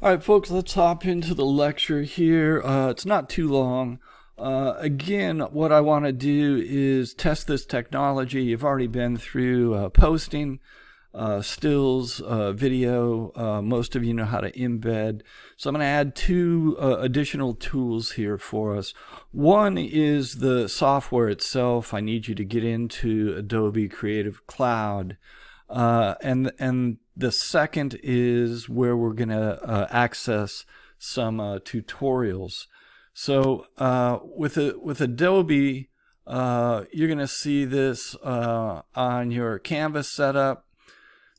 All right, folks, let's hop into the lecture here. It's not too long. Again, what I want to do is test this technology. You've already been through posting, stills, video. Most of you know how to embed. So I'm going to add two additional tools here for us. One is the software itself. I need you to get into Adobe Creative Cloud. And the second is where we're going to access some tutorials. So with Adobe, you're going to see this on your Canvas setup.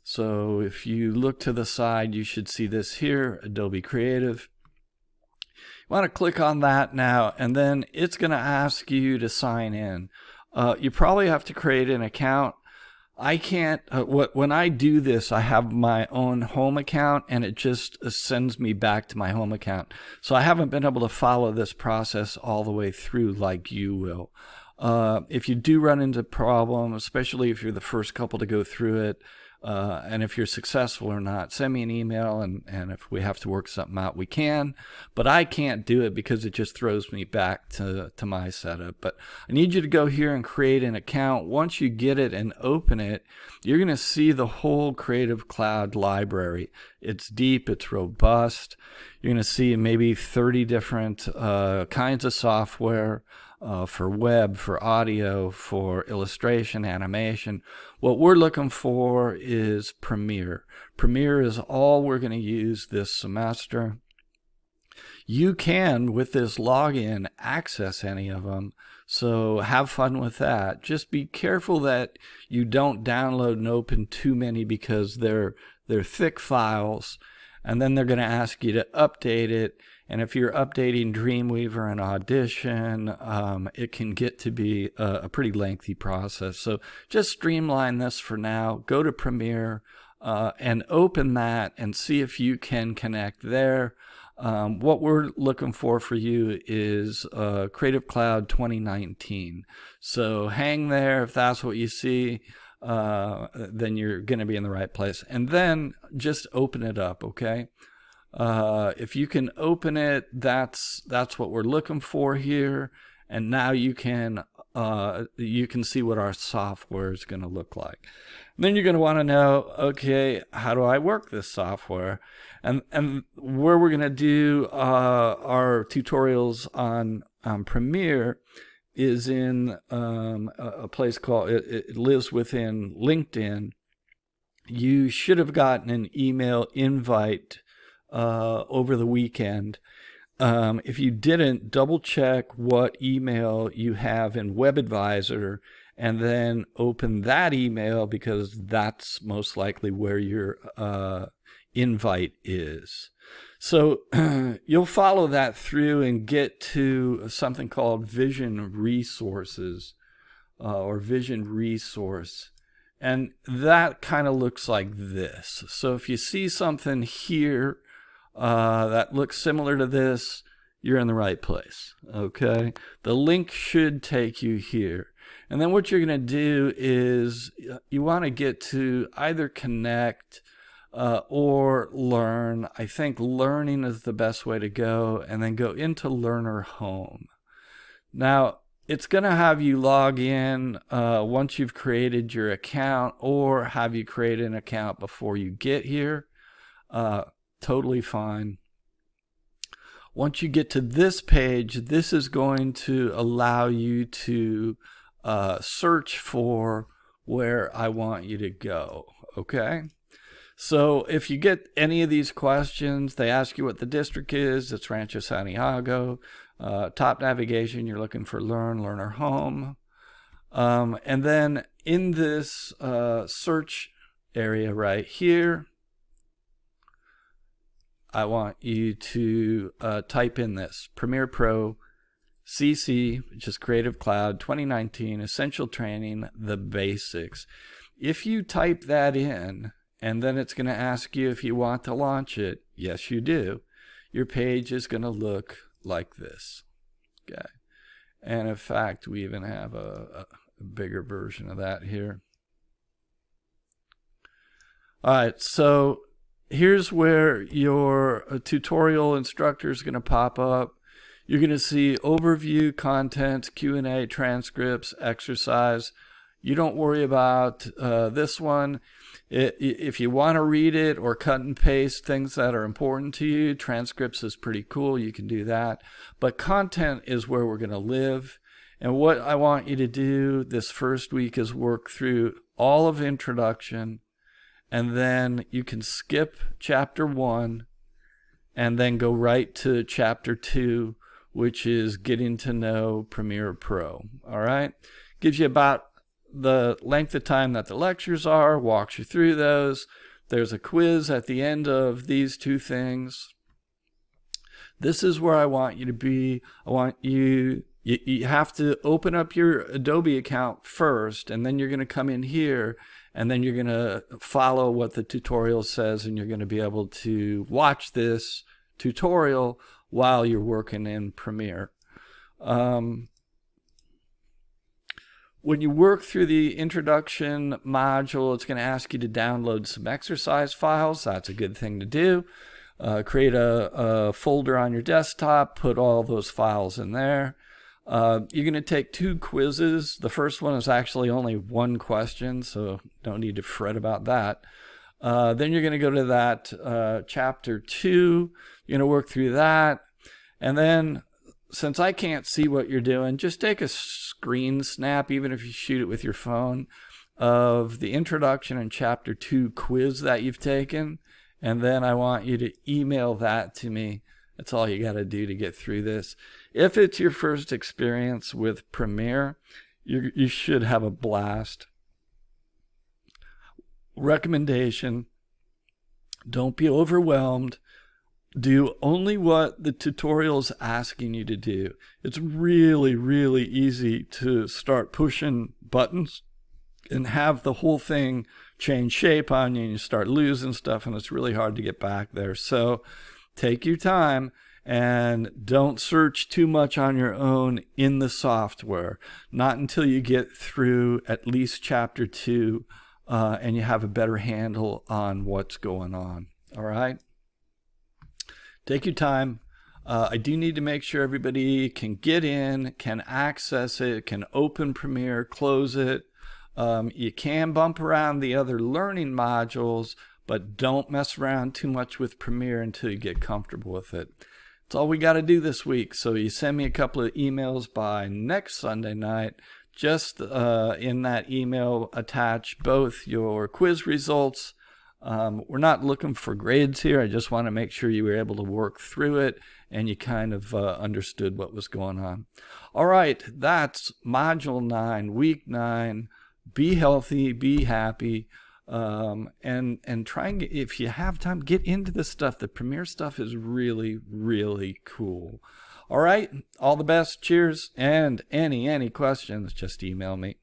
So if you look to the side, you should see this here, Adobe Creative. You want to click on that now, and then it's going to ask you to sign in. You probably have to create an account. I can't, when I do this, I have my own home account and it just sends me back to my home account. So I haven't been able to follow this process all the way through like you will. If you do run into problems, especially if you're the first couple to go through it, and if you're successful or not, send me an email, and if we have to work something out, we can. But I can't do it because it just throws me back to my setup. But I need you to go here and create an account. Once you get it and open it, you're going to see the whole Creative Cloud library. It's deep, it's robust. You're going to see maybe 30 different kinds of software. For web, for audio, for illustration, animation. What we're looking for is Premiere. Premiere is all we're going to use this semester. You can, with this login, access any of them, so have fun with that. Just be careful that you don't download and open too many because they're thick files, and then they're going to ask you to update it. And if you're updating Dreamweaver and Audition, it can get to be a pretty lengthy process. So just streamline this for now. Go to Premiere and open that and see if you can connect there. What we're looking for you is Creative Cloud 2019. So hang there. If that's what you see, then you're going to be in the right place. And then just open it up, okay? If you can open it, that's what we're looking for here. And now you can see what our software is going to look like. And then you're going to want to know, okay, how do I work this software? And where we're going to do our tutorials on Premiere is in a place called, it lives within LinkedIn. You should have gotten an email invite over the weekend. If you didn't, double check what email you have in WebAdvisor and then open that email, because that's most likely where your invite is. So you'll follow that through and get to something called Vision Resources or Vision Resource. And that kind of looks like this. So if you see something here that looks similar to this, you're in the right place, okay? The link should take you here. And then what you're going to do is you want to get to either connect or learn. I think learning is the best way to go, and then go into Learner Home. Now, it's going to have you log in once you've created your account, or have you created an account before you get here. Totally fine. Once you get to this page, this is going to allow you to search for where I want you to go, okay? So if you get any of these questions, they ask you what the district is. It's Rancho Santiago. Top navigation, you're looking for Learner Home. And then in this search area right here, I want you to type in this, Premiere Pro CC, which is Creative Cloud 2019 Essential Training, the Basics. If you type that in, and then it's going to ask you if you want to launch it, yes you do, your page is going to look like this. Okay. And in fact, we even have a bigger version of that here. All right, so here's where your tutorial instructor is going to pop up. You're going to see overview, content, Q&A, transcripts, exercise. You don't worry about this one. If you want to read it or cut and paste things that are important to you, transcripts is pretty cool. You can do that. But content is where we're going to live. And what I want you to do this first week is work through all of introduction, and then you can skip chapter 1 and then go right to chapter 2, which is getting to know Premiere Pro. All right? Gives you about the length of time that the lectures are, walks you through those. There's a quiz at the end of these two things. This is where I want you to be. I want you have to open up your Adobe account first, and then you're going to come in here, and then you're going to follow what the tutorial says, and you're going to be able to watch this tutorial while you're working in Premiere. When you work through the introduction module, it's going to ask you to download some exercise files. That's a good thing to do. Create a folder on your desktop, put all those files in there. You're going to take 2 quizzes. The first one is actually only 1 question, so don't need to fret about that. Then you're going to go to that chapter 2. You're going to work through that. And then, since I can't see what you're doing, just take a screen snap, even if you shoot it with your phone, of the introduction and chapter 2 quiz that you've taken. And then I want you to email that to me. That's all you got to do to get through this. If it's your first experience with Premiere, you should have a blast. Recommendation: don't be overwhelmed. Do only what the tutorial is asking you to do. It's really, really easy to start pushing buttons and have the whole thing change shape on you, and you start losing stuff, and it's really hard to get back there. So take your time and don't search too much on your own in the software. Not until you get through at least chapter 2 and you have a better handle on what's going on. All right? Take your time. I do need to make sure everybody can get in, can access it, can open Premiere, close it. You can bump around the other learning modules, but don't mess around too much with Premiere until you get comfortable with it. That's all we got to do this week. So you send me a couple of emails by next Sunday night. Just in that email, attach both your quiz results. We're not looking for grades here. I just want to make sure you were able to work through it and you kind of understood what was going on. All right, that's Module 9, Week 9. Be healthy, be happy, and try and get, if you have time, get into this stuff. The Premiere stuff is really, really cool. All right, all the best. Cheers. And any questions, just email me.